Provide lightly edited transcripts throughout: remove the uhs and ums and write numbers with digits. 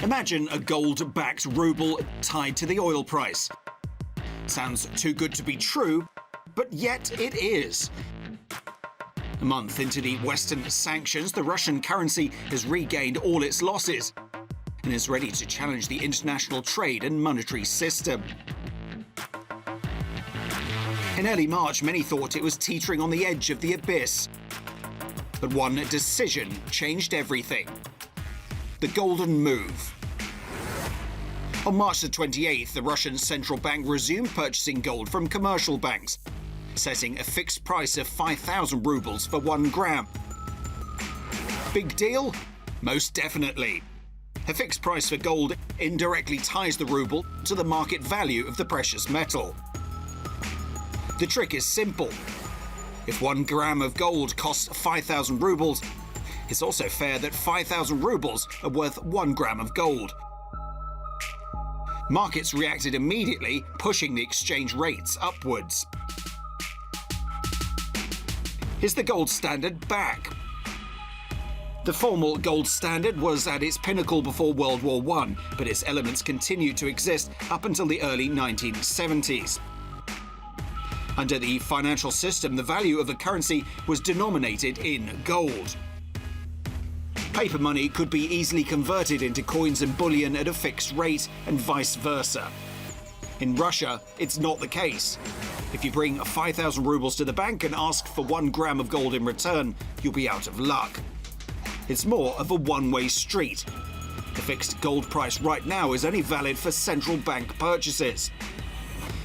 Imagine a gold-backed ruble tied to the oil price. Sounds too good to be true, but yet it is. A month into the Western sanctions, the Russian currency has regained all its losses and is ready to challenge the international trade and monetary system. In early March, many thought it was teetering on the edge of the abyss. But one decision changed everything. The golden move. On March the 28th, the Russian central bank resumed purchasing gold from commercial banks, setting a fixed price of 5,000 rubles for 1 gram. Big deal? Most definitely. A fixed price for gold indirectly ties the ruble to the market value of the precious metal. The trick is simple. If 1 gram of gold costs 5,000 rubles, it's also fair that 5,000 rubles are worth 1 gram of gold. Markets reacted immediately, pushing the exchange rates upwards. Is the gold standard back? The formal gold standard was at its pinnacle before World War I, but its elements continued to exist up until the early 1970s. Under the financial system, the value of a currency was denominated in gold. Paper money could be easily converted into coins and bullion at a fixed rate, and vice versa. In Russia, it's not the case. If you bring 5,000 rubles to the bank and ask for 1 gram of gold in return, you'll be out of luck. It's more of a one-way street. The fixed gold price right now is only valid for central bank purchases.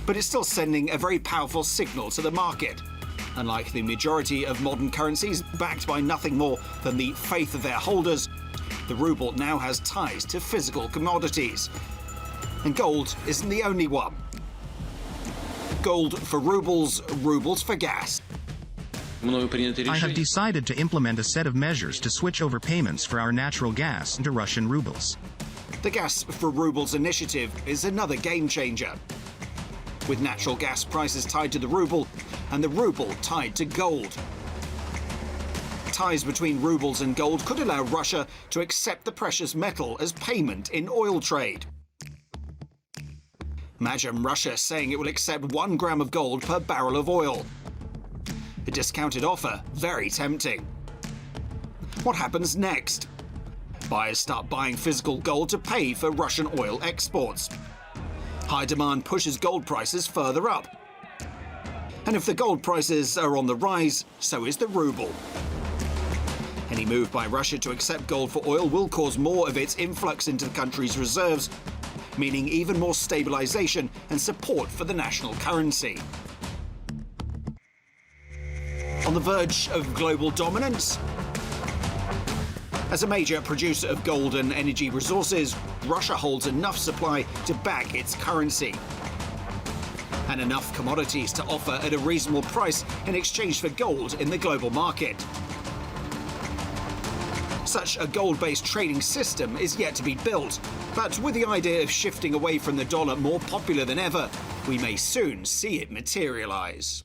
But it's still sending a very powerful signal to the market. Unlike the majority of modern currencies backed by nothing more than the faith of their holders, the ruble now has ties to physical commodities. And gold isn't the only one. Gold for rubles, rubles for gas. I have decided to implement a set of measures to switch over payments for our natural gas into Russian rubles. The Gas for Rubles initiative is another game changer. With natural gas prices tied to the ruble and the ruble tied to gold. Ties between rubles and gold could allow Russia to accept the precious metal as payment in oil trade. Imagine Russia saying it will accept 1 gram of gold per barrel of oil. A discounted offer, very tempting. What happens next? Buyers start buying physical gold to pay for Russian oil exports. High demand pushes gold prices further up. And if the gold prices are on the rise, so is the ruble. Any move by Russia to accept gold for oil will cause more of its influx into the country's reserves, meaning even more stabilization and support for the national currency. On the verge of global dominance? As a major producer of gold and energy resources, Russia holds enough supply to back its currency and enough commodities to offer at a reasonable price in exchange for gold in the global market. Such a gold-based trading system is yet to be built, but with the idea of shifting away from the dollar more popular than ever, we may soon see it materialize.